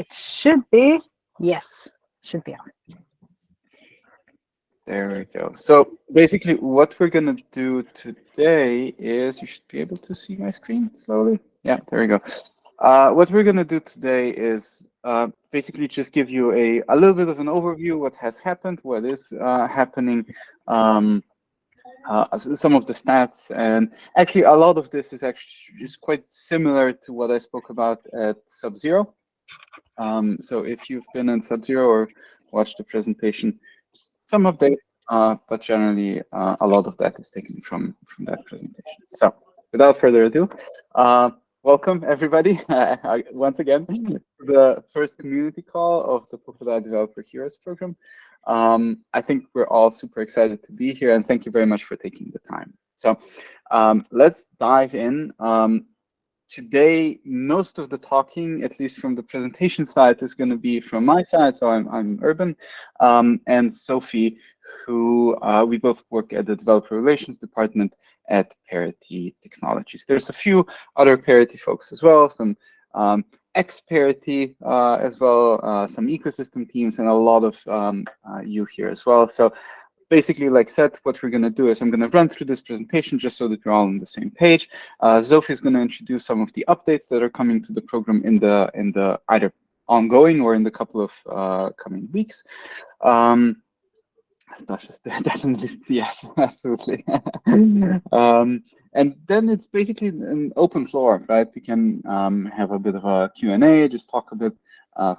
It should be. Yes, should be on. There we go. So basically what we're going to do today is, you should be able to see my screen slowly. Yeah, there we go. What we're going to do today is basically just give you a little bit of an overview, what has happened, what is happening, some of the stats, and actually a lot of this is actually just quite similar to what I spoke about at Sub-Zero. So if you've been in Sub-Zero or watched the presentation, some updates, but generally a lot of that is taken from that presentation. So without further ado, welcome everybody once again to the first community call of the Polkadot Developer Heroes program. I think we're all super excited to be here, and thank you very much for taking the time. So let's dive in. Today, most of the talking, at least from the presentation side, is going to be from my side. So I'm Urban, and Sophie, who we both work at the Developer Relations Department at Parity Technologies. There's a few other Parity folks as well, some ex-Parity as well, some ecosystem teams, and a lot of you here as well. So basically, like said, what we're going to do is I'm going to run through this presentation just so that we're all on the same page. Sophie is going to introduce some of the updates that are coming to the program in the either ongoing or in the couple of coming weeks. That's just definitely, yes, absolutely. And then it's basically an open floor, right? We can have a bit of a Q&A, just talk a bit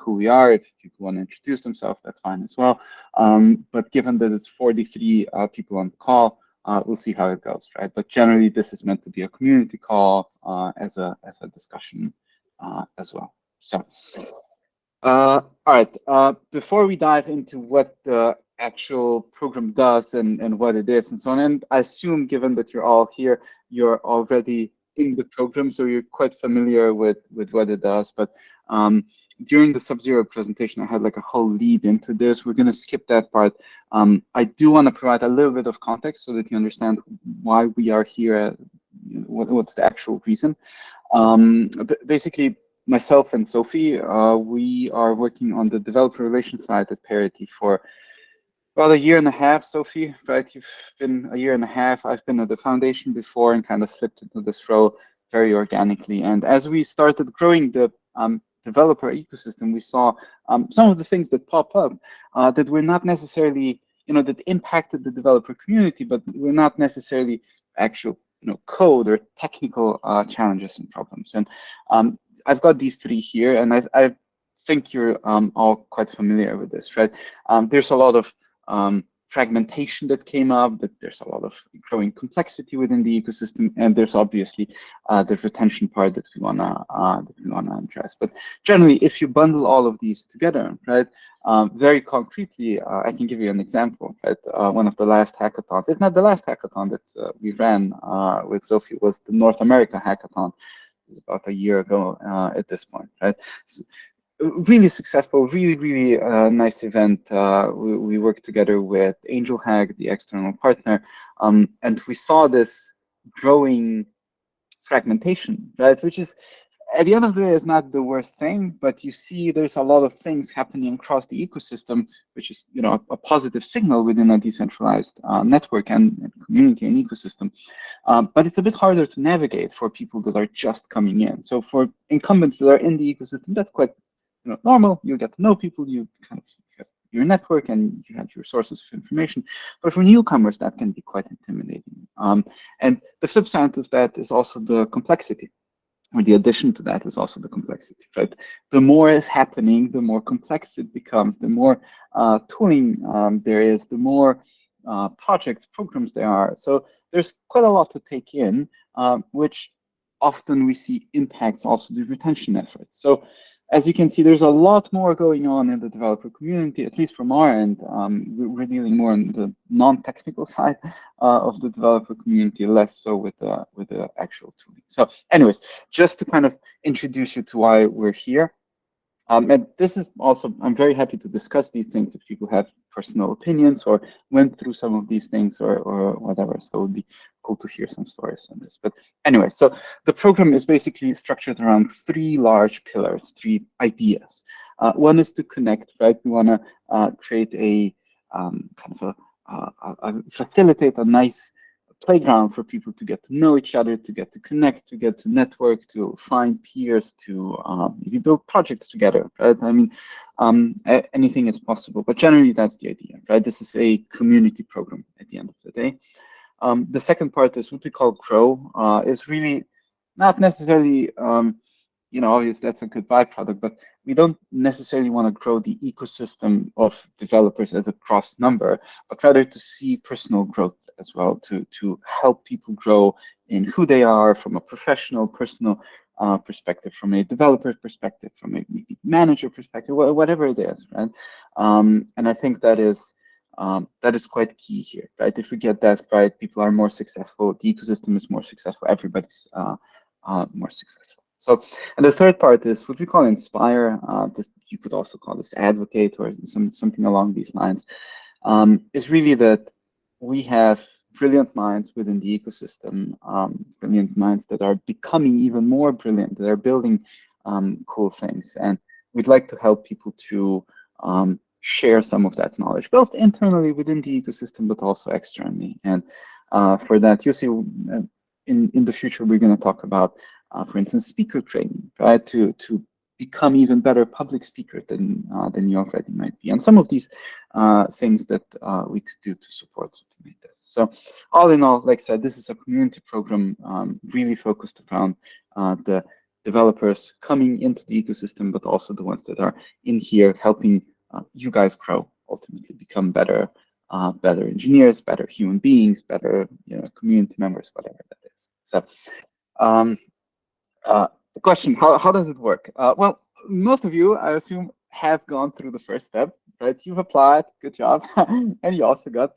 who we are. If people want to introduce themselves, that's fine as well. But given that it's 43 people on the call, we'll see how it goes, right? But generally, this is meant to be a community call as a discussion as well. So, all right. Before we dive into what the actual program does and what it is and so on, and I assume, given that you're all here, you're already in the program, so you're quite familiar with what it does. But during the Sub-Zero presentation, I had like a whole lead into this. We're going to skip that part. I do want to provide a little bit of context so that you understand why we are here, what's the actual reason. Basically, myself and Sophie, we are working on the developer relations side at Parity for about a year and a half. Sophie, right? You've been a year and a half. I've been at the foundation before and kind of slipped into this role very organically. And as we started growing the developer ecosystem, we saw some of the things that pop up that were not necessarily, that impacted the developer community, but were not necessarily actual, code or technical challenges and problems. And I've got these three here, and I think you're all quite familiar with this, right? There's a lot of fragmentation that came up, that there's a lot of growing complexity within the ecosystem, and there's obviously the retention part that we wanna address. But generally, if you bundle all of these together, right, very concretely, I can give you an example. Right, one of the last hackathons, if not the last hackathon that we ran with Sophie, was the North America hackathon. It was about a year ago at this point, right? So, really successful, really nice event. We worked together with Angel Hack, the external partner, and we saw this growing fragmentation, right? Which is, at the end of the day, is not the worst thing, but you see there's a lot of things happening across the ecosystem, which is, a positive signal within a decentralized network and community and ecosystem. But it's a bit harder to navigate for people that are just coming in. So for incumbents that are in the ecosystem, that's quite normal. You get to know people, you kind of have your network, and you have your sources of information. But for newcomers, that can be quite intimidating. And the flip side of that is also the complexity, or the addition to that is also the complexity, right? The more is happening, the more complex it becomes, the more tooling there is, the more projects, programs there are. So there's quite a lot to take in, which often we see impacts also the retention efforts. So as you can see, there's a lot more going on in the developer community, at least from our end. We're dealing more on the non-technical side of the developer community, less so with the actual tooling. So anyways, just to kind of introduce you to why we're here. And this is also, I'm very happy to discuss these things if people have personal opinions or went through some of these things or whatever. So it would be cool to hear some stories on this. But anyway, so the program is basically structured around three large pillars, three ideas. One is to connect, right? We want to create a kind of facilitate a nice playground for people to get to know each other, to get to connect, to get to network, to find peers, to maybe build projects together, right? I mean, anything is possible, but generally that's the idea, right? This is a community program at the end of the day. The second part is what we call grow, is really not necessarily obviously that's a good byproduct, but we don't necessarily want to grow the ecosystem of developers as a cross number, but rather to see personal growth as well, to help people grow in who they are from a professional, personal perspective, from a developer perspective, from a maybe manager perspective, whatever it is, right? And I think that is quite key here, right? If we get that right, people are more successful, the ecosystem is more successful, everybody's more successful. So, and the third part is what we call inspire. You could also call this advocate or something along these lines. Is really that we have brilliant minds within the ecosystem, brilliant minds that are becoming even more brilliant, that are building cool things, and we'd like to help people to share some of that knowledge, both internally within the ecosystem, but also externally. And for that, you'll see in the future we're going to talk about. For instance, speaker training, right? To become even better public speakers than you already might be, and some of these things that we could do to support something like this. So, all in all, like I said, this is a community program really focused around the developers coming into the ecosystem, but also the ones that are in here helping you guys grow, ultimately become better, better engineers, better human beings, better community members, whatever that is. So. The question, how does it work? Well, most of you, I assume, have gone through the first step, right? You've applied, good job, and you also got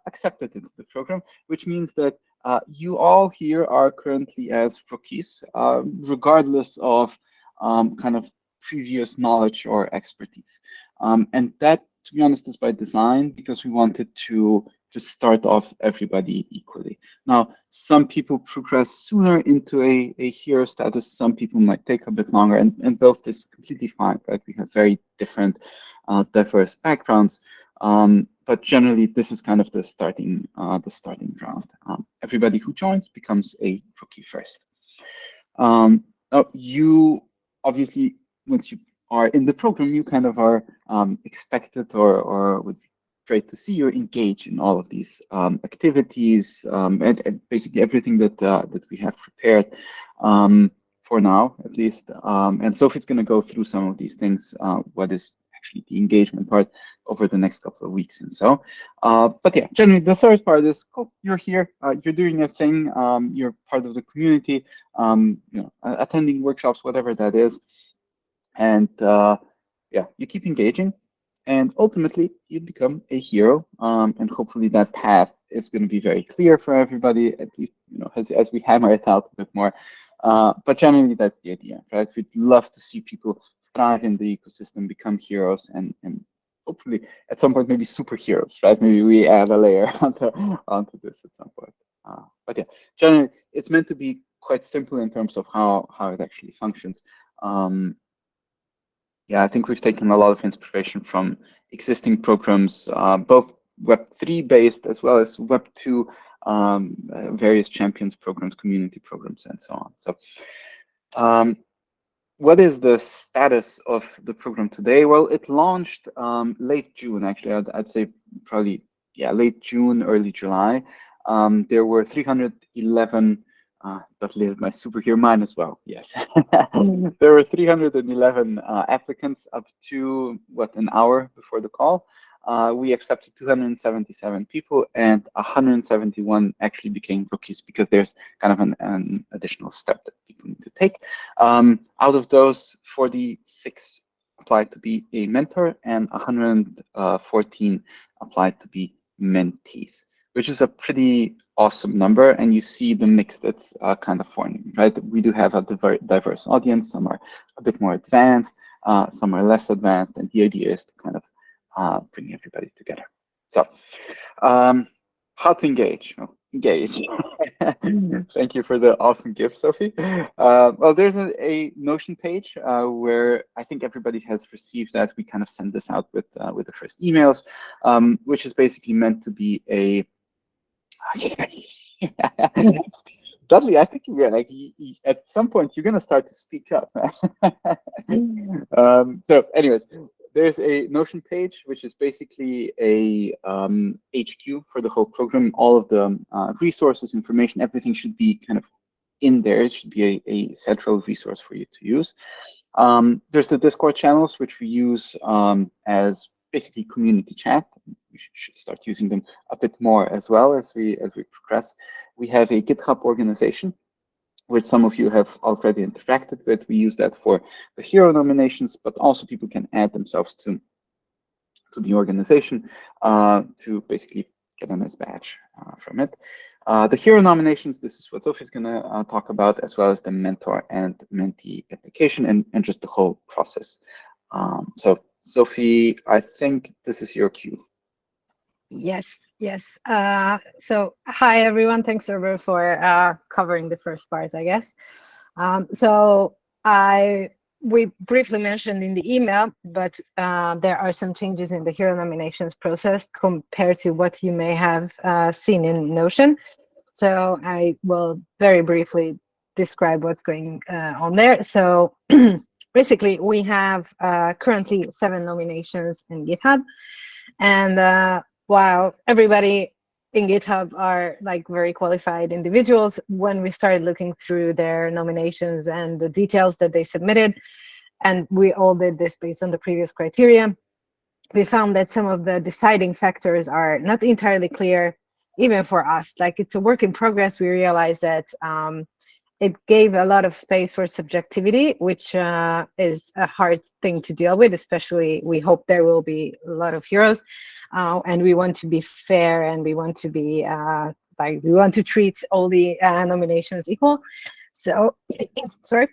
accepted into the program, which means that you all here are currently as rookies, regardless of kind of previous knowledge or expertise. And that, to be honest, is by design, because we wanted to just start off everybody equally. Now, some people progress sooner into a hero status, some people might take a bit longer, and both is completely fine, right? We have very different, diverse backgrounds, but generally this is kind of the starting ground. Everybody who joins becomes a rookie first. Now, you obviously, once you are in the program, you kind of are expected or would be great to see you engage in all of these activities and basically everything that we have prepared for now, at least. And Sophie's going to go through some of these things, what is actually the engagement part over the next couple of weeks and so. But yeah, generally the third part is cool. You're here, you're doing your thing, you're part of the community, attending workshops, whatever that is, and yeah, you keep engaging, and ultimately you become a hero. And hopefully that path is going to be very clear for everybody, at least as we hammer it out a bit more. But generally that's the idea, right? We'd love to see people thrive in the ecosystem, become heroes, and hopefully at some point maybe superheroes, right? Maybe we add a layer onto this at some point. But yeah, generally it's meant to be quite simple in terms of how it actually functions. Yeah, I think we've taken a lot of inspiration from existing programs, both Web3 based as well as Web2, various champions programs, community programs, and so on. So what is the status of the program today? Well, it launched late June, actually. I'd say probably, yeah, late June, early July. There were 311, that lit my superhero mind as well, yes. There were 311 applicants up to, an hour before the call. We accepted 277 people, and 171 actually became rookies because there's kind of an additional step that people need to take. Out of those, 46 applied to be a mentor, and 114 applied to be mentees, which is a pretty awesome number. And you see the mix that's kind of forming, right? We do have a diverse audience. Some are a bit more advanced, some are less advanced, and the idea is to kind of bring everybody together. So how to engage? Well, Engage. Thank you for the awesome gift, Sophie. Well, there's a Notion page where I think everybody has received that. We kind of send this out with the first emails, which is basically meant to be a Dudley, I think you're like at some point you're gonna start to speak up. So, anyways, there's a Notion page which is basically a HQ for the whole program. All of the resources, information, everything should be kind of in there. It should be a central resource for you to use. There's the Discord channels, which we use as basically community chat. We should start using them a bit more as well as we progress. We have a GitHub organization, which some of you have already interacted with. We use that for the hero nominations, but also people can add themselves to the organization to basically get a nice badge from it. The hero nominations, this is what Sophie's going to talk about, as well as the mentor and mentee application and just the whole process. So Sophie, I think this is your cue. Yes, yes. So hi, everyone. Thanks, Server, for covering the first part, I guess. So we briefly mentioned in the email, but there are some changes in the hero nominations process compared to what you may have seen in Notion. So I will very briefly describe what's going on there. So basically, we have currently 7 nominations in GitHub, and while everybody in GitHub are like very qualified individuals, when we started looking through their nominations and the details that they submitted, and we all did this based on the previous criteria, we found that some of the deciding factors are not entirely clear, even for us. Like, it's a work in progress. We realized that it gave a lot of space for subjectivity, which is a hard thing to deal with, especially we hope there will be a lot of heroes. And we want to be fair, and we want to be we want to treat all the nominations equal. So, sorry.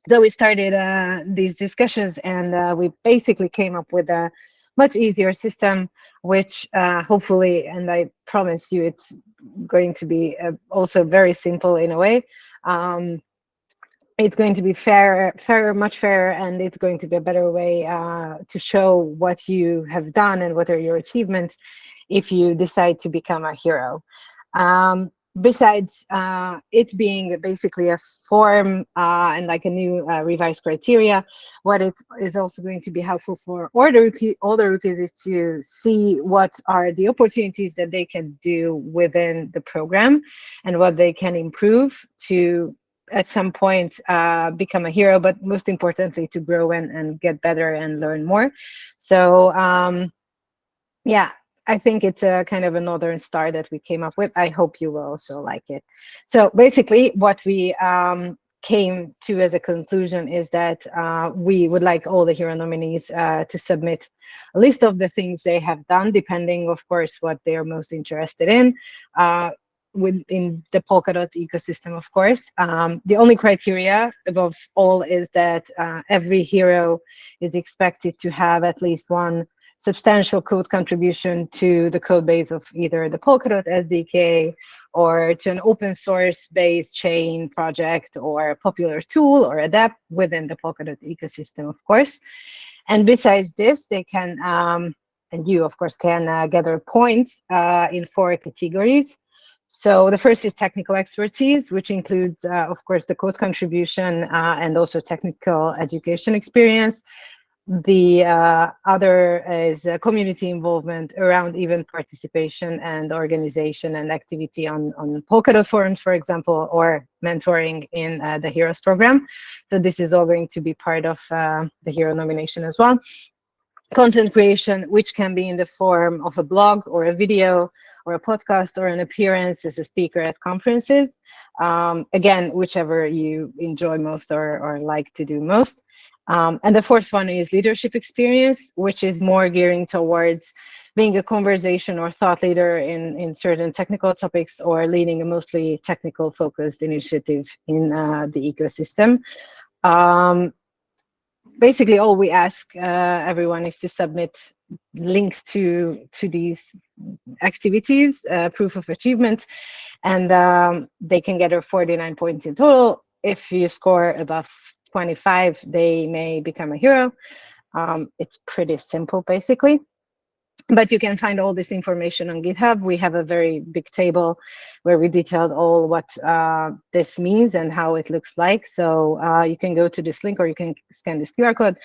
So we started these discussions, and we basically came up with a much easier system, which hopefully, and I promise you, it's going to be also very simple in a way. It's going to be much fairer, and it's going to be a better way to show what you have done and what are your achievements if you decide to become a hero. Besides it being basically a form and like a new revised criteria, what it is also going to be helpful for all the rookies is to see what are the opportunities that they can do within the program and what they can improve to at some point become a hero, but most importantly to grow and get better and learn more. So yeah, I think it's a kind of a northern star that we came up with. I hope you will also like it. So basically what we came to as a conclusion is that we would like all the hero nominees to submit a list of the things they have done, depending, of course, what they are most interested in. Within the Polkadot ecosystem, of course. The only criteria above all is that every hero is expected to have at least one substantial code contribution to the code base of either the Polkadot SDK or to an open source based chain project or a popular tool or a dApp within the Polkadot ecosystem, of course. And besides this, they can, and you, of course, can gather points in 4 categories. So the first is technical expertise, which includes, of course, the code contribution and also technical education experience. The other is community involvement around event participation and organization and activity on Polkadot forums, for example, or mentoring in the Heroes program. So this is all going to be part of the Hero nomination as well. Content creation, which can be in the form of a blog or a video or a podcast or an appearance as a speaker at conferences. Again, whichever you enjoy most or like to do most. And the fourth one is leadership experience, which is more gearing towards being a conversation or thought leader in certain technical topics or leading a mostly technical focused initiative in the ecosystem. basically all we ask everyone is to submit links to these activities, proof of achievement, and they can get a 49 points in total. If you score above 25, they may become a hero. It's pretty simple, basically. But you can find all this information on GitHub. We have a very big table where we detailed all what this means and how it looks like. So you can go to this link or you can scan this QR code.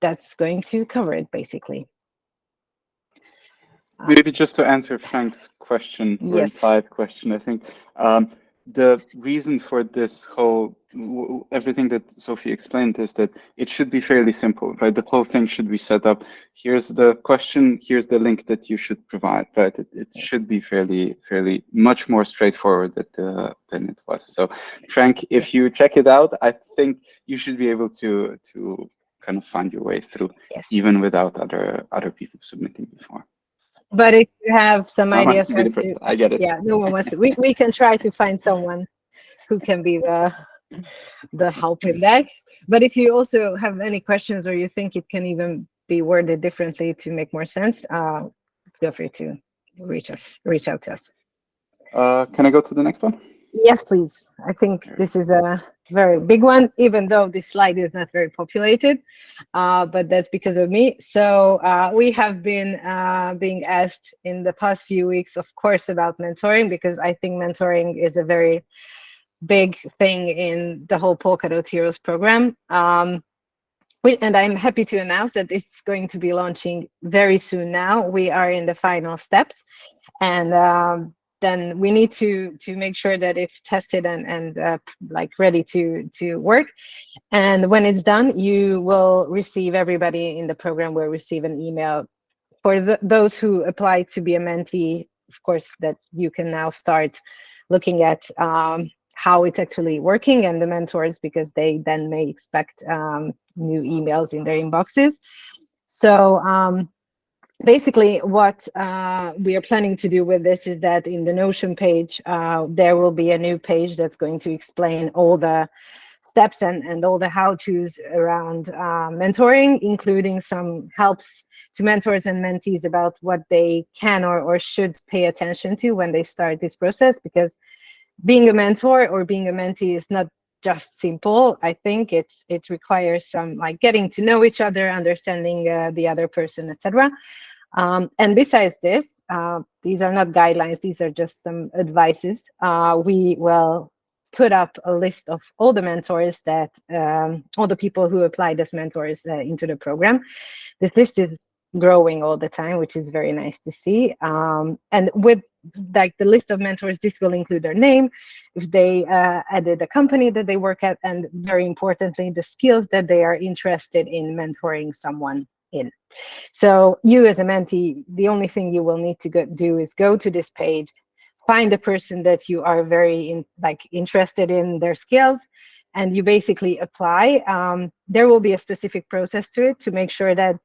That's going to cover it, basically. Maybe just to answer Frank's question or Yes. implied question, I think the reason for this whole everything that Sophie explained is that it should be fairly simple, right? The whole thing should be set up. Here's the question. Here's the link that you should provide, right? It should be fairly much more straightforward than it was. So, Frank, if you check it out, I think you should be able to kind of find your way through, Yes. even without other people submitting before. But if you have some ideas, I get it. yeah, no one wants to. We can try to find someone who can be the help in that. But if you also have any questions or you think it can even be worded differently to make more sense, feel free to reach out to us. Can I go to the next one? Yes, please. I think this is a very big one, even though this slide is not very populated, but that's because of me. So we have been being asked in the past few weeks, of course, about mentoring, because I think mentoring is a very big thing in the whole Polkadot Heroes program. And I'm happy to announce that it's going to be launching very soon now. We are in the final steps, and then we need to make sure that it's tested and like ready to work. And when it's done, you will receive, everybody in the program will receive an email for those who apply to be a mentee, of course, that you can now start looking at how it's actually working, and the mentors, because they then may expect new emails in their inboxes. So basically what we are planning to do with this is that in the Notion page, there will be a new page that's going to explain all the steps and all the how-tos around mentoring, including some helps to mentors and mentees about what they can or should pay attention to when they start this process, because being a mentor or being a mentee is not just simple. I think it requires some like getting to know each other, understanding the other person, etc. And besides this, these are not guidelines, these are just some advices. We will put up a list of all the mentors that, all the people who applied as mentors into the program. This list is growing all the time, which is very nice to see. And with like the list of mentors, this will include their name, if they added a company that they work at, and very importantly, the skills that they are interested in mentoring someone in. So you as a mentee, the only thing you will need to do is go to this page, find a person that you are very interested in their skills, and you basically apply. There will be a specific process to it to make sure that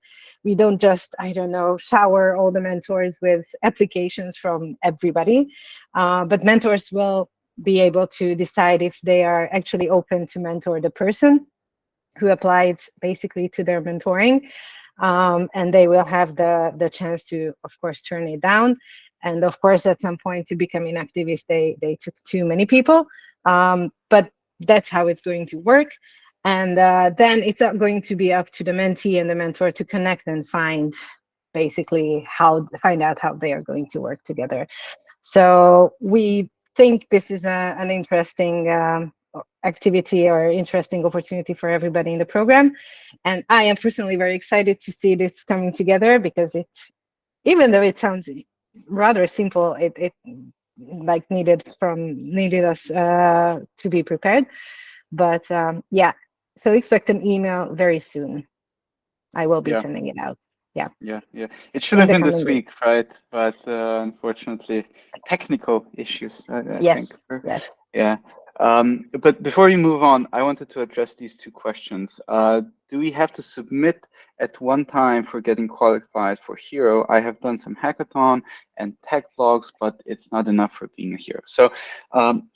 we don't just, I don't know, shower all the mentors with applications from everybody, but mentors will be able to decide if they are actually open to mentor the person who applied basically to their mentoring. And they will have the chance to, of course, turn it down. And of course, at some point to become inactive if they took too many people. But that's how it's going to work. And then it's going to be up to the mentee and the mentor to connect and find out how they are going to work together. So we think this is an interesting activity or interesting opportunity for everybody in the program. And I am personally very excited to see this coming together, because even though it sounds rather simple, it like needed us to be prepared. But yeah, so expect an email very soon. I will be sending it out. Yeah. It should have been this week, right? But unfortunately, technical issues, I think. Yes. Yeah. But before you move on, I wanted to address these two questions. Do we have to submit at one time for getting qualified for Hero? I have done some hackathon and tech vlogs, but it's not enough for being a hero. So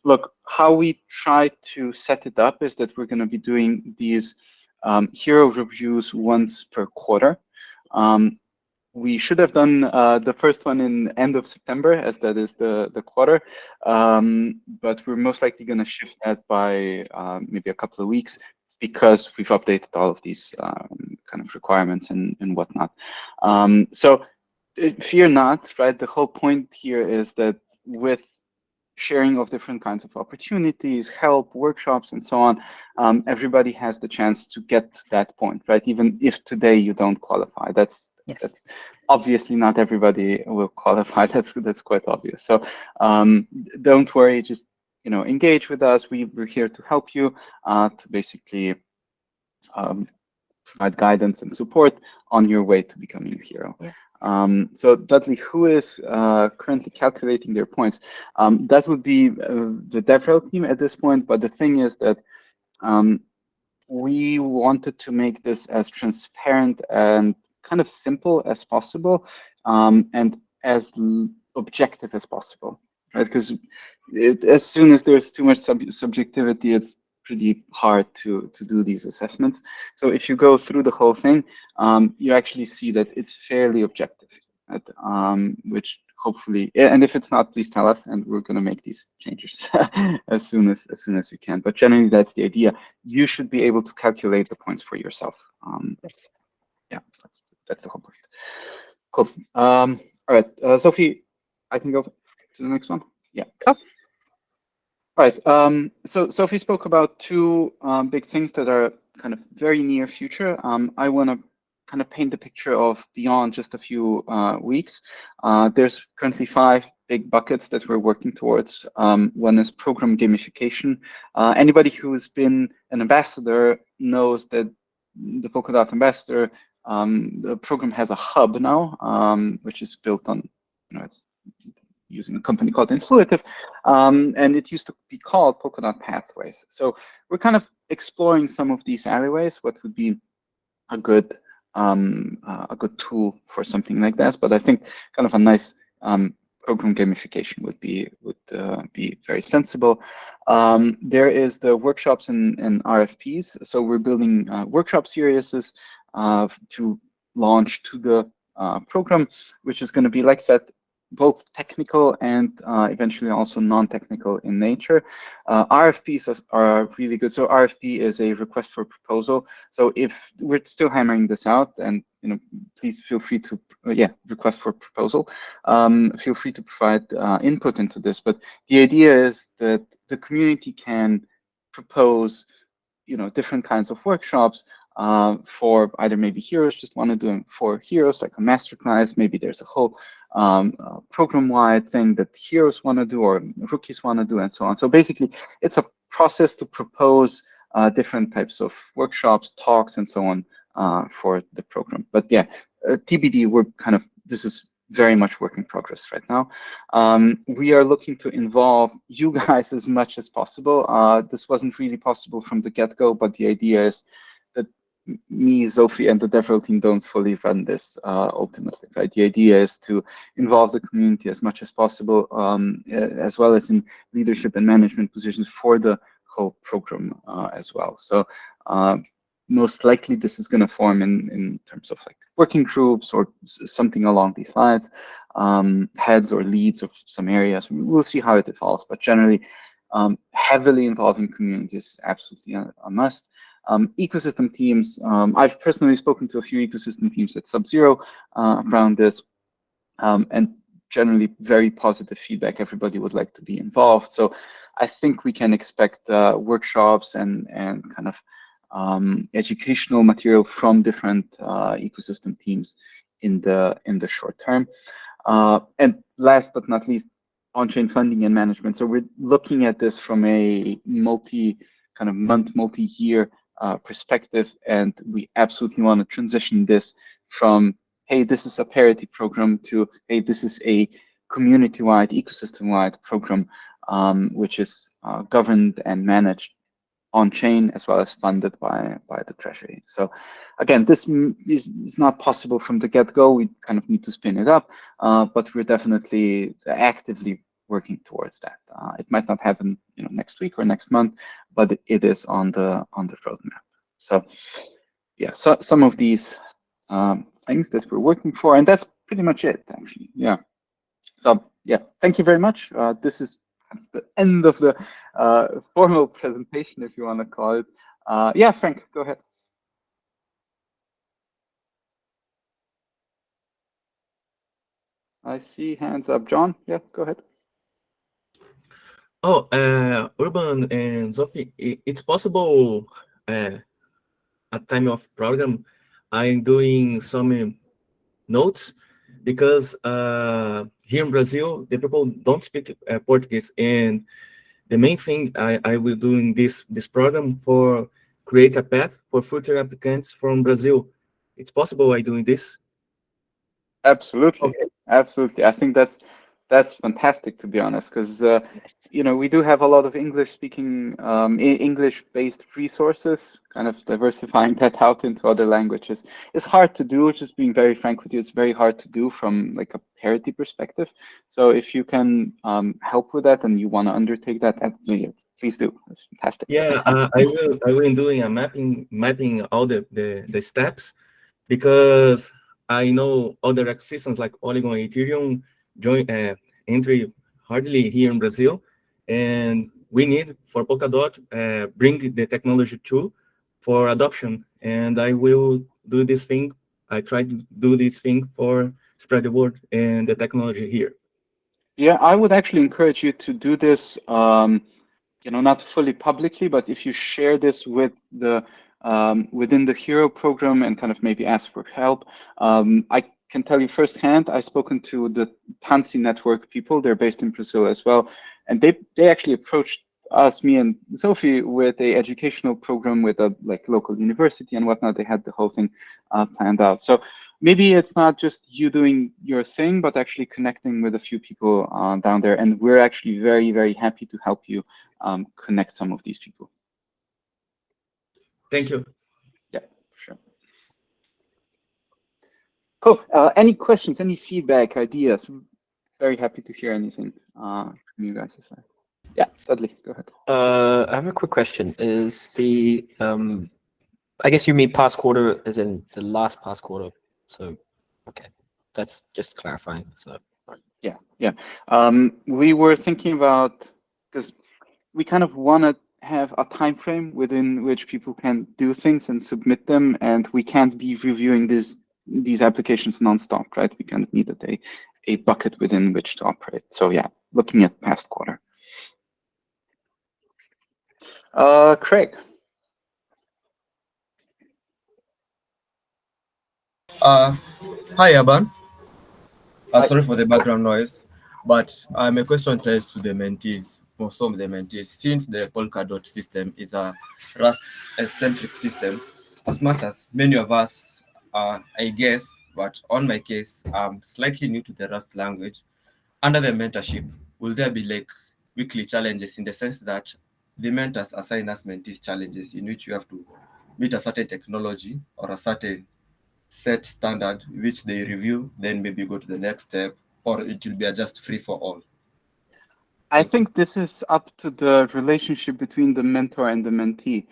look, how we try to set it up is that we're going to be doing these hero reviews once per quarter. We should have done the first one in end of September, as that is the quarter, but we're most likely going to shift that by maybe a couple of weeks because we've updated all of these kind of requirements and whatnot. So fear not, right? The whole point here is that with sharing of different kinds of opportunities, help, workshops, and so on, everybody has the chance to get to that point, right? Even if today you don't qualify, that's obviously not everybody will qualify. That's quite obvious. So don't worry, just engage with us. We're here to help you to basically provide guidance and support on your way to becoming a hero. Yeah. So Dudley, who is currently calculating their points? That would be the DevRel team at this point. But the thing is that we wanted to make this as transparent and kind of simple as possible, and as objective as possible, right? Because as soon as there's too much subjectivity, it's pretty hard to do these assessments. So if you go through the whole thing, you actually see that it's fairly objective, right? Which hopefully, and if it's not, please tell us, and we're going to make these changes as soon as we can. But generally, that's the idea. You should be able to calculate the points for yourself. Yes. Yeah, that's the whole point. Cool. All right, Sophie, I can go to the next one. Yeah. Cool. All right. So Sophie spoke about two big things that are kind of very near future. I want to kind of paint the picture of beyond just a few weeks. There's currently 5 big buckets that we're working towards. One is program gamification. Anybody who's been an ambassador knows that the Polkadot ambassador, the program has a hub now, which is built on, it's using a company called Influitive, and it used to be called Polkadot Pathways. So we're kind of exploring some of these alleyways, what would be a good tool for something like this. But I think kind of a nice program gamification would be very sensible. There is the workshops and RFPs. So we're building workshop series to launch to the program, which is going to be, like I said, both technical and eventually also non-technical in nature. RFPs are really good. So RFP is a request for proposal. So if we're still hammering this out, and please feel free to request for proposal. Feel free to provide input into this. But the idea is that the community can propose different kinds of workshops for either maybe heroes just want to do them for heroes, like a masterclass. Maybe there's a whole program-wide thing that heroes want to do or rookies want to do, and so on. So basically, it's a process to propose different types of workshops, talks, and so on for the program. But yeah, TBD, this is very much work in progress right now. We are looking to involve you guys as much as possible. This wasn't really possible from the get-go, but the idea is that me, Sophie, and the DevRel team don't fully run this ultimately, right? The idea is to involve the community as much as possible, as well as in leadership and management positions for the whole program as well. So most likely this is going to form in terms of like working groups or something along these lines, heads or leads of some areas. We'll see how it evolves, but generally heavily involving community is absolutely a must. Ecosystem teams, I've personally spoken to a few ecosystem teams at Sub-Zero around this, and generally very positive feedback. Everybody would like to be involved. So I think we can expect workshops and kind of educational material from different ecosystem teams in the short term. And last but not least, on-chain funding and management. So we're looking at this from a multi-year perspective, and we absolutely want to transition this from, hey, this is a parity program, to, hey, this is a community-wide, ecosystem-wide program, which is governed and managed on-chain as well as funded by the treasury. So again, this is not possible from the get-go. We kind of need to spin it up, but we're definitely actively working towards that. It might not happen next week or next month, but it is on the roadmap. So yeah, so some of these things that we're working for, and that's pretty much it, actually. Yeah. So yeah, thank you very much. This is kind of the end of the formal presentation, if you want to call it. Yeah, Frank, go ahead. I see hands up. John, yeah, go ahead. Oh, Urban and Sophie, it's possible at time of program, I'm doing some notes because here in Brazil, the people don't speak Portuguese, and the main thing I will do in this program for create a path for future applicants from Brazil. It's possible I doing this? Absolutely, Okay. absolutely. I think that's fantastic, to be honest, because Yes. you know, we do have a lot of English speaking, English-based resources. Kind of diversifying that out into other languages is hard to do. Just being very frank with you, it's very hard to do from like a parity perspective. So if you can help with that and you want to undertake that, yeah, please do. That's fantastic. Yeah, I will doing a mapping all the steps because I know other ecosystems like Polygon, Ethereum join entry hardly here in Brazil, and we need for Polkadot bring the technology too for adoption. And I will do this thing. I try to do this thing for spread the word and the technology here. Yeah, I would actually encourage you to do this. You know, not fully publicly, but if you share this with the within the Hero program and kind of maybe ask for help, I can tell you firsthand. I've spoken to the Tansi Network people. They're based in Brazil as well, and they actually approached us, me and Sophie, with a educational program with a like local university and whatnot. They had the whole thing planned out. So maybe it's not just you doing your thing, but actually connecting with a few people down there. And we're actually very, very happy to help you connect some of these people. Thank you. Yeah, for sure. Cool. Any questions, any feedback, ideas? Very happy to hear anything from you guys. Yeah, Dudley, go ahead. I have a quick question. Is the I guess you mean past quarter as in the last past quarter. So okay. That's just clarifying. So Yeah, yeah. We were thinking about, because we kind of want to have a time frame within which people can do things and submit them, and we can't be reviewing these applications nonstop, right? We kind of need a bucket within which to operate. So yeah, looking at past quarter. Craig. Hi, Aban. Hi. Sorry for the background noise, but my question ties to the mentees, or some of the mentees. Since the Polkadot system is a Rust-centric system, as much as many of us are, I guess, but on my case, I'm slightly new to the Rust language. Under the mentorship, will there be like weekly challenges in the sense that the mentors assign us mentees challenges in which you have to meet a certain technology or a certain set standard which they review, then maybe go to the next step, or it will be a just free for all? I Thank you. think this is up to the relationship between the mentor and the mentee.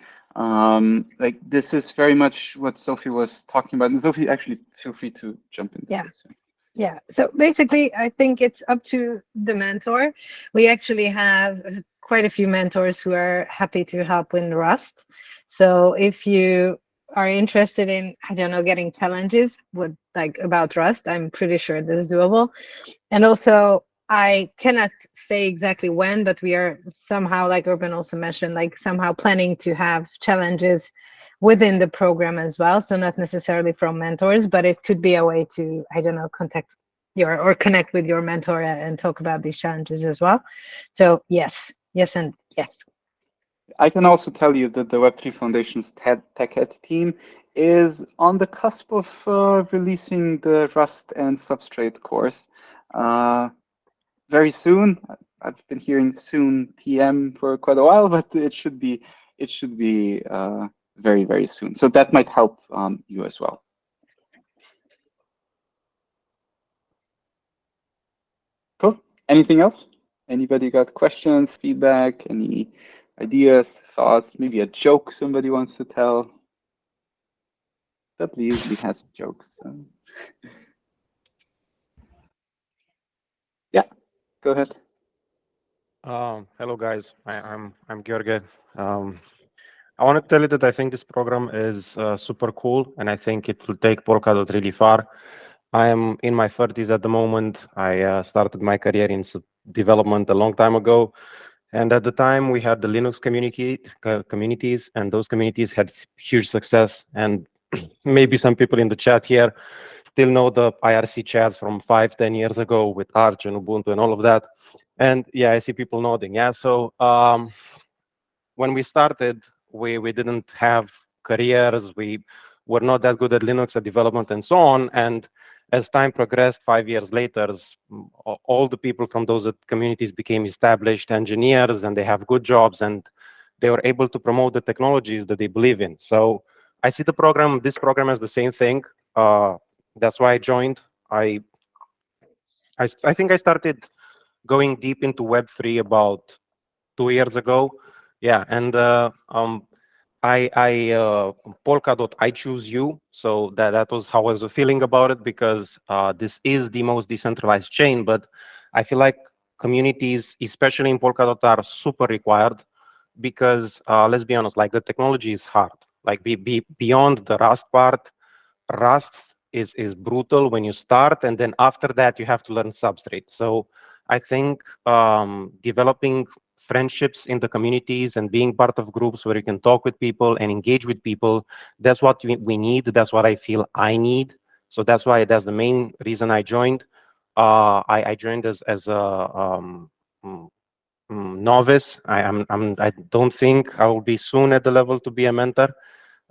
Like this is very much what Sophie was talking about. And Sophie, actually, feel free to jump into Yeah. this. Yeah. So basically, I think it's up to the mentor. We actually have quite a few mentors who are happy to help in Rust. So if you are interested in, I don't know, getting challenges with like about Rust, I'm pretty sure this is doable. And also, I cannot say exactly when, but we are somehow, like Urban also mentioned, like somehow planning to have challenges within the program as well. So not necessarily from mentors, but it could be a way to, I don't know, contact your or connect with your mentor and talk about these challenges as well. So yes, yes, and yes. I can also tell you that the Web3 Foundation's Tech Ed team is on the cusp of releasing the Rust and Substrate course very soon. I've been hearing soon TM for quite a while, but it should be very, very soon. So that might help you as well. Cool. Anything else? Anybody got questions, feedback, any ideas, thoughts, maybe a joke somebody wants to tell? Dudley usually has jokes. So. Yeah, go ahead. Hello guys, I'm George. I want to tell you that I think this program is super cool, and I think it will take Polkadot really far. I am in my 30s at the moment. I started my career in development a long time ago, and at the time we had the Linux communities, and those communities had huge success. And maybe some people in the chat here still know the IRC chats from 5, 10 years ago with Arch and Ubuntu and all of that. And yeah, I see people nodding. Yeah, so when we started, we didn't have careers. We were not that good at Linux, at development, and so on. And as time progressed, 5 years later, all the people from those communities became established engineers, and they have good jobs, and they were able to promote the technologies that they believe in. So I see this program as the same thing. That's why I joined. I think I started going deep into Web3 about 2 years ago. Yeah, and Polkadot, I choose you. So that was how I was feeling about it, because this is the most decentralized chain, but I feel like communities, especially in Polkadot, are super required, because let's be honest, like the technology is hard. Like beyond the Rust part, Rust is brutal when you start, and then after that you have to learn Substrate. So I think developing friendships in the communities and being part of groups where you can talk with people and engage with people, that's what we need. That's what I feel I need. So that's the main reason I joined. I joined as a novice. I don't think I will be soon at the level to be a mentor.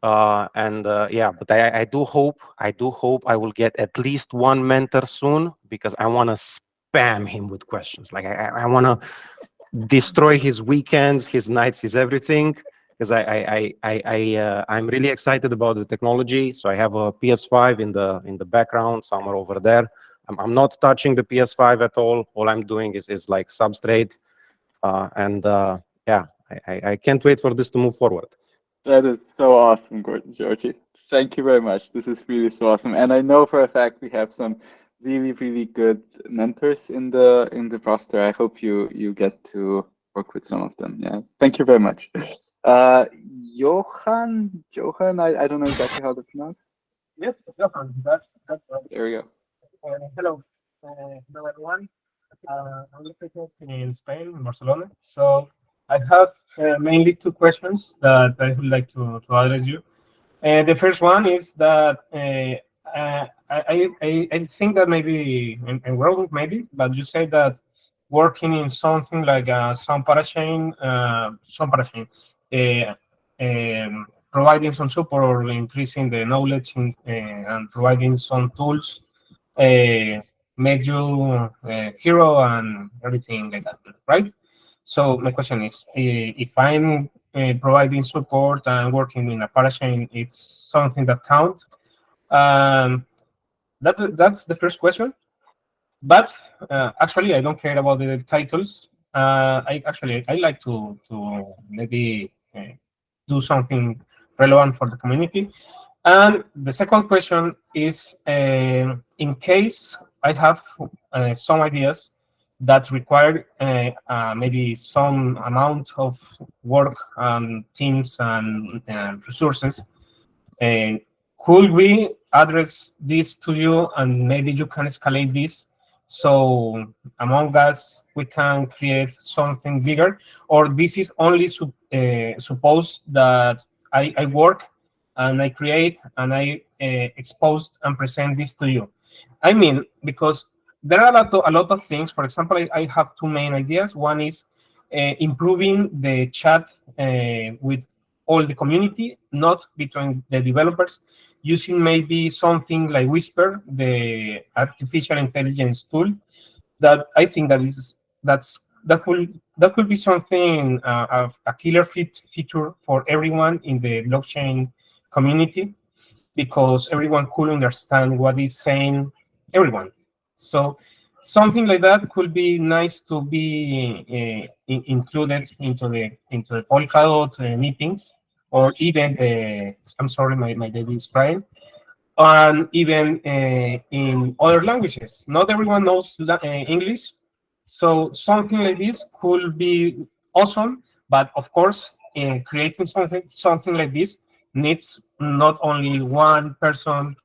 Yeah, but I do hope I will get at least one mentor soon, because I want to spam him with questions. Like I want to destroy his weekends, his nights, his everything, because I'm really excited about the technology. So I have a PS5 in the background somewhere over there. I'm not touching the PS5 at all. All I'm doing is like Substrate, yeah, I can't wait for this to move forward. That is so awesome, Georgie. Thank you very much. This is really so awesome. And I know for a fact we have some really, really good mentors in the roster. I hope you get to work with some of them. Yeah. Thank you very much. Johan, I don't know exactly how to pronounce. Yes, Johan, that's right. There we go. Hello, hello everyone. I'm located in Spain, in Barcelona. So I have mainly two questions that I would like to address you. The first one is that I think that maybe, and wrong maybe, but you say that working in something like some parachain, providing some support or increasing the knowledge and providing some tools make you a hero and everything like that, right? So my question is, if I'm providing support and working in a parachain, it's something that counts. That's the first question. But actually, I don't care about the titles. I like to maybe do something relevant for the community. And the second question is, in case I have some ideas that require maybe some amount of work and teams and resources, could we address this to you, and maybe you can escalate this, so among us we can create something bigger? Or this is only suppose that I work and I create and I expose and present this to you? I mean, because there are a lot of things. For example, I have two main ideas. One is improving the chat with all the community, not between the developers, using maybe something like Whisper, the artificial intelligence tool. That I think that could be something of a killer feature for everyone in the blockchain community, because everyone could understand what is saying everyone. So something like that could be nice to be included into the Polkadot meetings, or even I'm sorry, my baby is crying. and even in other languages. Not everyone knows English, so something like this could be awesome. But of course, creating something like this needs not only one person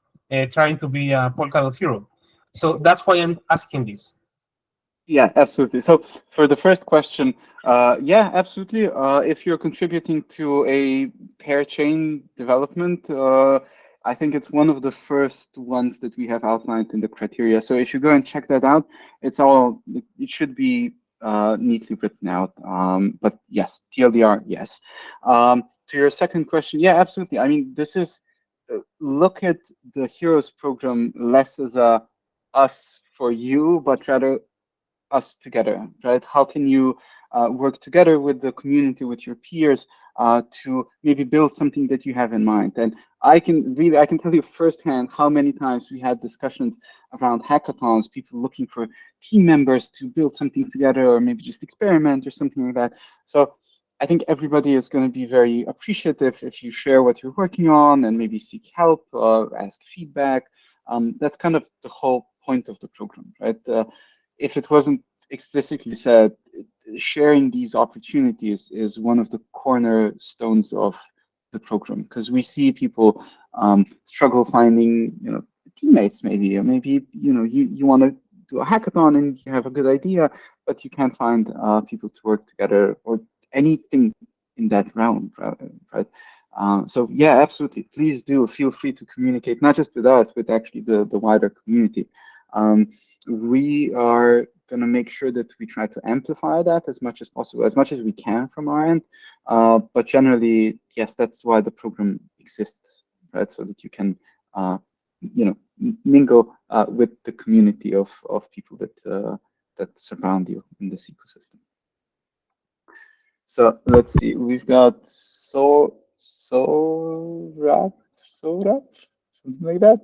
trying to be a Polkadot hero. So that's why I'm asking this. Yeah, absolutely. So for the first question, yeah, absolutely. If you're contributing to a pair chain development, I think it's one of the first ones that we have outlined in the criteria. So if you go and check that out, it should be neatly written out. But yes, TLDR, yes. To your second question, yeah, absolutely. I mean, this is look at the Heroes program less as a us for you, but rather us together, right? How can you work together with the community, with your peers, to maybe build something that you have in mind? And I can tell you firsthand how many times we had discussions around hackathons, people looking for team members to build something together, or maybe just experiment or something like that. So I think everybody is going to be very appreciative if you share what you're working on and maybe seek help, ask feedback. That's kind of the whole point of the program, right? If it wasn't explicitly said, sharing these opportunities is one of the cornerstones of the program, because we see people struggle finding, teammates maybe, or maybe, you want to do a hackathon and you have a good idea, but you can't find people to work together or anything in that realm, right? So yeah, absolutely. Please do feel free to communicate, not just with us, but actually the wider community. We are going to make sure that we try to amplify that as much as possible, as much as we can from our end. But generally, yes, that's why the program exists, right? So that you can, mingle with the community of people that surround you in this ecosystem. So let's see, we've got Sorat, something like that.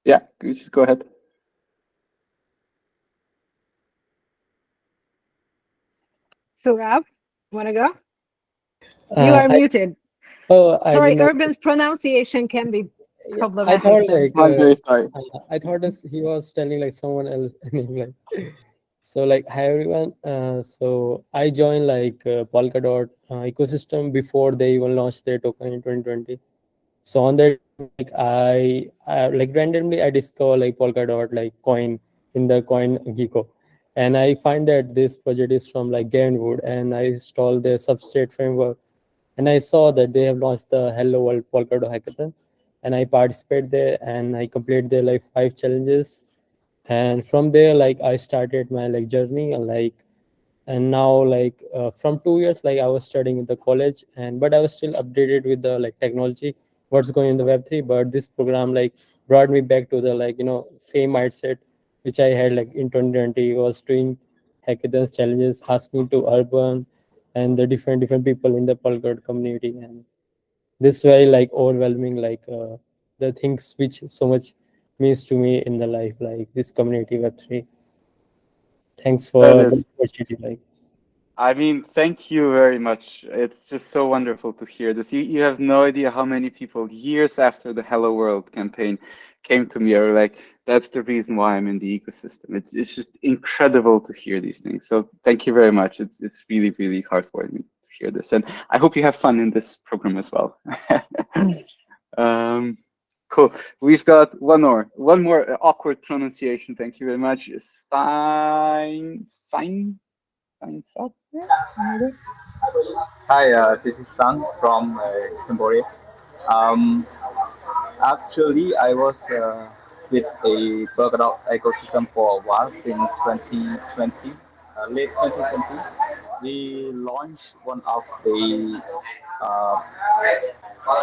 Yeah, just go ahead. So, Rob, want to go? You are muted. Oh, I Sorry, did not. Urban's pronunciation can be Yeah, I problematic. thought So. like I'm very sorry. I thought he was telling like someone else name like. So like hi everyone. So I joined like Polkadot ecosystem before they even launched their token in 2020. So on that, like I like randomly I discover like Polkadot like coin in the coin Gecko, and I find that this project is from like Gavin Wood, and I installed their substrate framework, and I saw that they have launched the Hello World Polkadot hackathon, and I participate there and I complete their like 5 challenges, and from there like I started my like journey like, and now like from 2 years like I was studying in the college, and but I was still updated with the like technology, what's going in the Web3. But this program like brought me back to the like same mindset which I had like in 2020, was doing hackathons challenges, asking to Urban and the different people in the Polkadot community, and this very like overwhelming like the things which so much means to me in the life, like this community Web3. Thanks That for the is, opportunity. Like, I mean, thank you very much. It's just so wonderful to hear this. You have no idea how many people years after the Hello World campaign came to me are like, that's the reason why I'm in the ecosystem. It's just incredible to hear these things. So thank you very much. It's really, really heartwarming to hear this. And I hope you have fun in this program as well. Cool. We've got one more awkward pronunciation. Thank you very much. Hi, this is Sang from Cambodia. Um, Actually, I was with a Polkadot ecosystem for a while since 2020, late 2020. We launched one of the uh,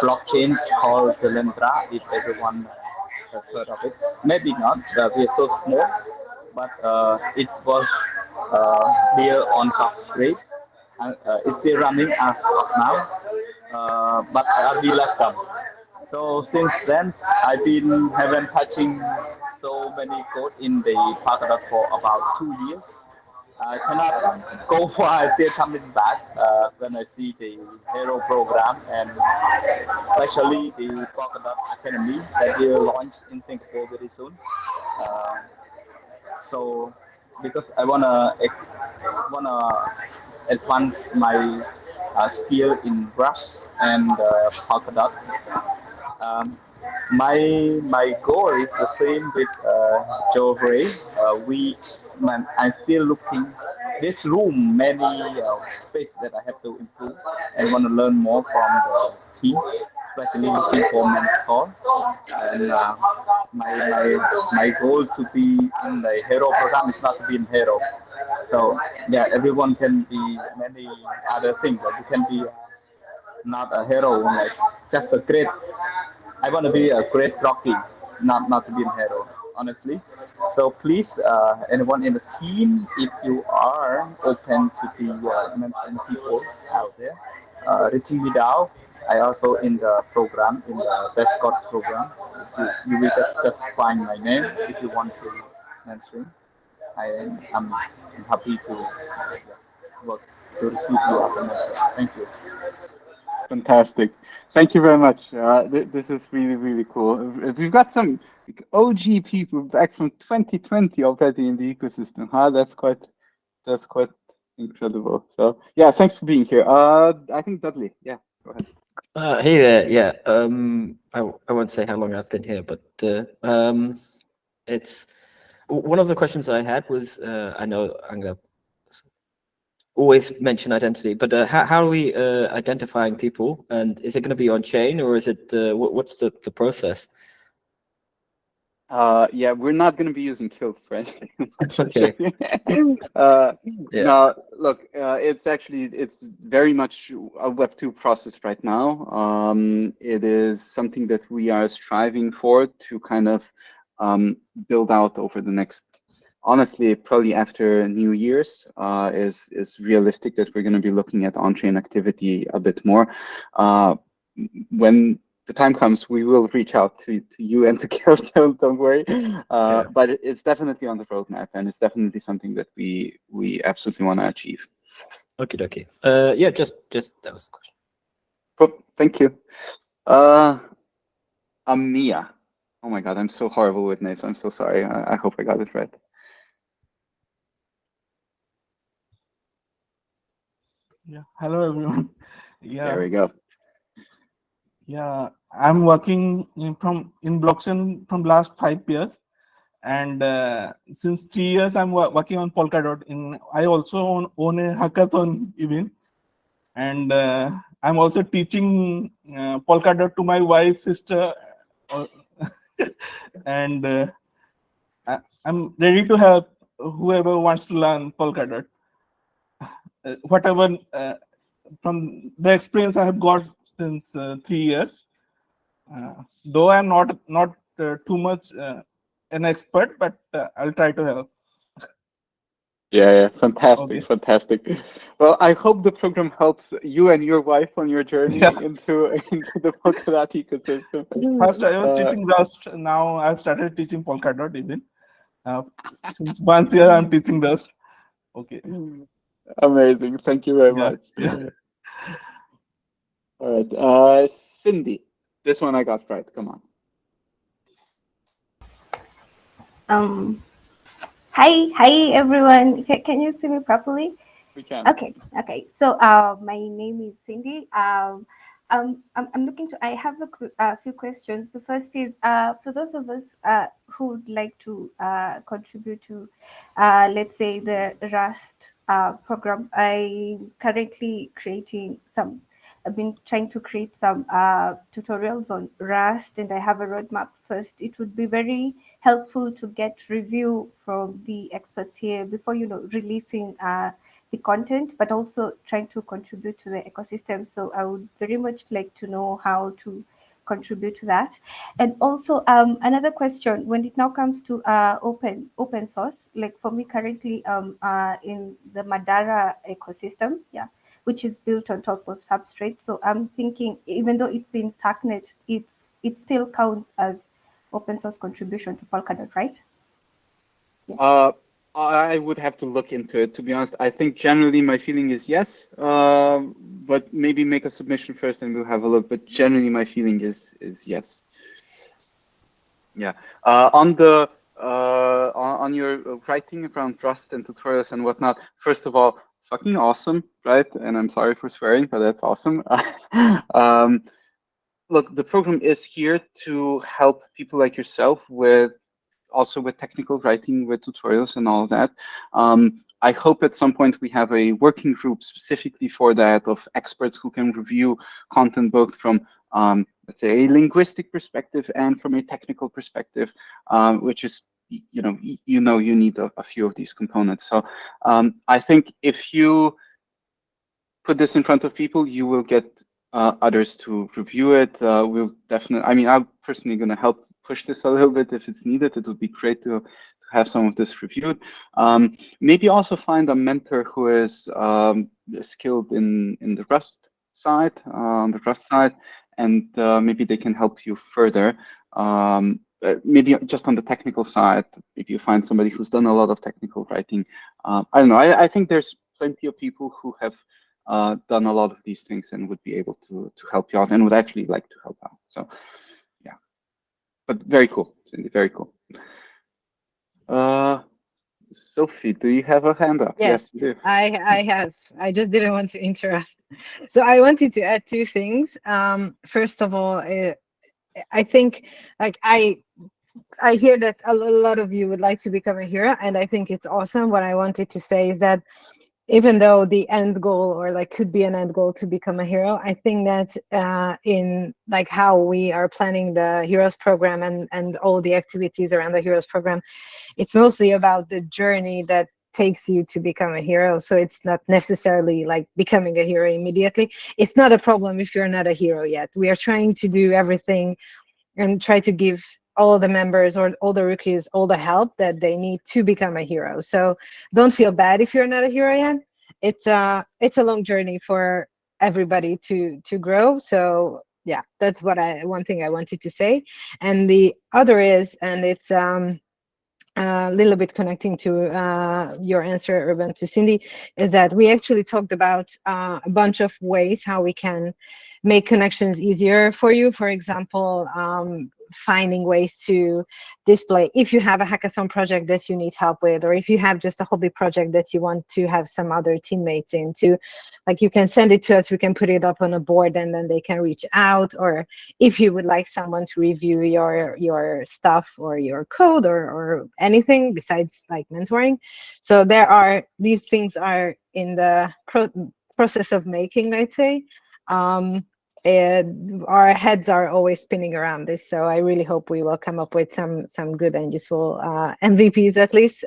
blockchains called Zelendra, if everyone has heard of it. Maybe not, we are so small, but it was here on substrate. It's still running as of now, but we left them. So since then, I've been haven't touching so many code in the Polkadot for about 2 years. I cannot go far still coming back when I see the Hero program and especially the Polkadot Academy that will launch in Singapore very soon. Uh, so because I wanna advance my skill in Rust and Polkadot. Um, my goal is the same with Joe Ray. I'm still looking this room many space that I have to improve and want to learn more from the team, especially looking for mentor. And my goal to be in the hero program is not to be in hero. So yeah, everyone can be many other things. Like you can be not a hero, like just a great. I want to be a great Rocky, not to be a hero, honestly. So please, anyone in the team, if you are open to be mentoring people out there, reaching me down. I also in the program, in the Best God program. You will just find my name if you want to mentoring. I'm happy to work to receive you as a mentor. Thank you. Fantastic. Thank you very much. This is really, really cool. We've got some OG people back from 2020 already in the ecosystem. Huh? That's quite incredible. So yeah, thanks for being here. I think Dudley. Yeah, go ahead. Hey there. Yeah. I won't say how long I've been here, but it's one of the questions I had was I know Anga always mention identity, but how are we identifying people, and is it going to be on chain or is it what's the process? Yeah, we're not going to be using Kilt for anything. Okay. Yeah. No, look, it's very much a Web2 process right now. It is something that we are striving for to kind of build out over the next, honestly, probably after New Year's, is realistic that we're going to be looking at on-chain activity a bit more. When the time comes, we will reach out to you and to Kilt, don't worry. Yeah. But it's definitely on the roadmap, and it's definitely something that we absolutely want to achieve. Okay. Yeah, just that was the question. Cool. Thank you. Amia. Oh my God, I'm so horrible with names. I'm so sorry. I hope I got it right. Yeah. Hello, everyone. Yeah. There we go. Yeah. I'm working in blockchain from last 5 years, and since 3 years I'm working on Polkadot. I also own a hackathon event, and I'm also teaching Polkadot to my wife, sister, and I'm ready to help whoever wants to learn Polkadot. Whatever from the experience I have got since 3 years, though I'm not too much an expert, but I'll try to help. Yeah, fantastic, Okay. fantastic. Well, I hope the program helps you and your wife on your journey into the Polkadot ecosystem. First, I was teaching Rust. Now I've started teaching Polkadot even. Since 1 year, I'm teaching Rust. Okay. Amazing. Thank you very much. Yeah. All right. Cindy, this one I got right. Come on. Hi everyone. Can you see me properly? We can. Okay. So my name is Cindy. I'm looking to. I have a few questions. The first is for those of us who would like to contribute to, let's say, the Rust program. I'm currently creating some. I've been trying to create some tutorials on Rust, and I have a roadmap. First, it would be very helpful to get review from the experts here before releasing the content, but also trying to contribute to the ecosystem. So I would very much like to know how to contribute to that. And also another question, when it now comes to open source, like for me currently in the Madara ecosystem, which is built on top of Substrate. So I'm thinking, even though it's in Stacknet, it still counts as open source contribution to Polkadot, right? Yeah. I would have to look into it, to be honest. I think generally my feeling is yes, but maybe make a submission first and we'll have a look. But generally my feeling is yes. Yeah. On the on your writing around Rust and tutorials and whatnot, first of all, fucking awesome, right? And I'm sorry for swearing, but that's awesome. Look, the program is here to help people like yourself with also with technical writing, with tutorials and all of that. I hope at some point we have a working group specifically for that of experts who can review content both from, let's say, a linguistic perspective and from a technical perspective, which is, you need a few of these components. So I think if you put this in front of people, you will get others to review it. We'll definitely, I mean, I'm personally going to help push this a little bit if it's needed. It would be great to have some of this reviewed. Maybe also find a mentor who is skilled in the Rust side, on the Rust side, and maybe they can help you further. Maybe just on the technical side, if you find somebody who's done a lot of technical writing. I don't know. I think there's plenty of people who have done a lot of these things and would be able to help you out and would actually like to help out. So yeah, but very cool, Cindy, very cool. Sophie, do you have a hand up? Yes, you do. I have. I just didn't want to interrupt. So I wanted to add two things. First of all, I think like I hear that a lot of you would like to become a hero, and I think it's awesome. What I wanted to say is that even though the end goal or like could be an end goal to become a hero, I think that in like how we are planning the Heroes program and all the activities around the Heroes program, it's mostly about the journey that takes you to become a hero. So it's not necessarily like becoming a hero immediately. It's not a problem if you're not a hero yet. We are trying to do everything and try to give all the members or all the rookies all the help that they need to become a hero. So don't feel bad if you're not a hero yet. It's a long journey for everybody to grow. So yeah, that's one thing I wanted to say. And the other is, and it's a little bit connecting to your answer, Urban, to Cindy, is that we actually talked about a bunch of ways how we can make connections easier for you. For example, finding ways to display if you have a hackathon project that you need help with, or if you have just a hobby project that you want to have some other teammates into, like you can send it to us, we can put it up on a board and then they can reach out. Or if you would like someone to review your stuff or your code or anything besides like mentoring. So these things are in the process of making, I'd say. And our heads are always spinning around this, so I really hope we will come up with some good and useful MVPs at least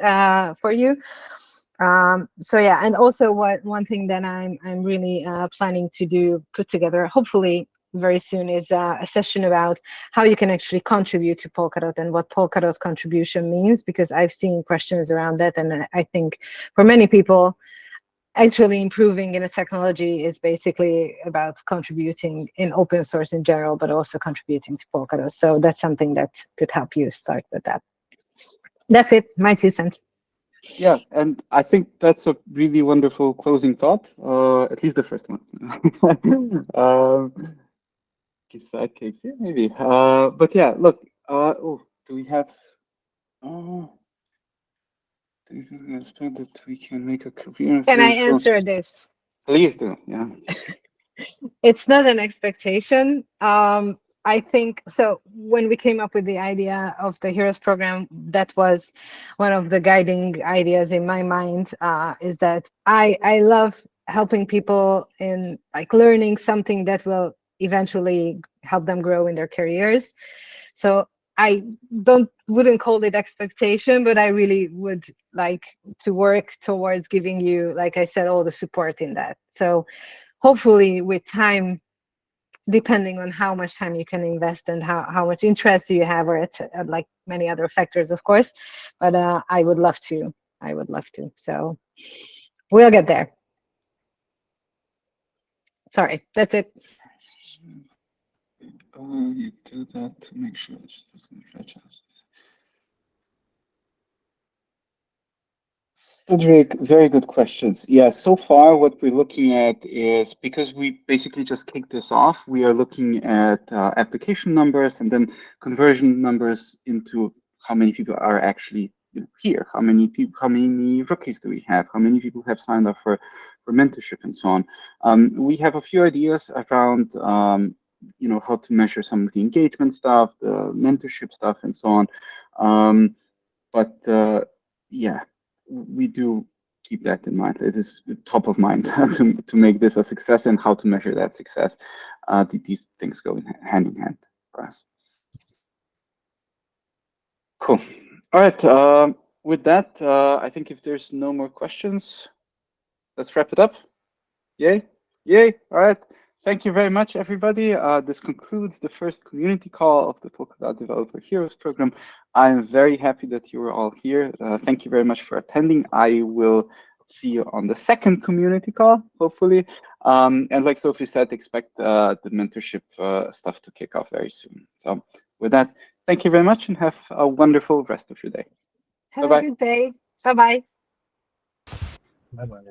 for you. So yeah, and also one thing that I'm really planning to put together, hopefully very soon, is a session about how you can actually contribute to Polkadot and what Polkadot contribution means, because I've seen questions around that, and I think for many people, actually improving in a technology is basically about contributing in open source in general, but also contributing to Polkadot. So that's something that could help you start with that. That's it, my 2 cents. Yeah, and I think that's a really wonderful closing thought, at least the first one. Sidekicks, yeah, maybe. But yeah, look, do we have... do you expect that we can make a career? Can I answer this? Please do, yeah. It's not an expectation. I think so. When we came up with the idea of the Heroes program, that was one of the guiding ideas in my mind. Is that I love helping people in like learning something that will eventually help them grow in their careers. So I wouldn't call it expectation, but I really would like to work towards giving you, like I said, all the support in that. So hopefully with time, depending on how much time you can invest and how much interest you have, or it's like many other factors, of course, but I would love to. So we'll get there. Sorry, that's it. You do that to make sure it doesn't catch us. Cedric, very good questions. Yeah, so far what we're looking at is, because we basically just kicked this off, we are looking at application numbers and then conversion numbers into how many people are actually here, how many people, how many rookies do we have, how many people have signed up for mentorship and so on. We have a few ideas around how to measure some of the engagement stuff, the mentorship stuff, and so on. But yeah, we do keep that in mind. It is top of mind to make this a success, and how to measure that success. These things go hand in hand for us. Cool. All right. With that, I think if there's no more questions, let's wrap it up. Yay. Yay. All right. Thank you very much, everybody. This concludes the first community call of the Polkadot Developer Heroes program. I'm very happy that you were all here. Thank you very much for attending. I will see you on the second community call, hopefully. And like Sophie said, expect the mentorship stuff to kick off very soon. So with that, thank you very much and have a wonderful rest of your day. Have a good day. Bye-bye. Bye-bye.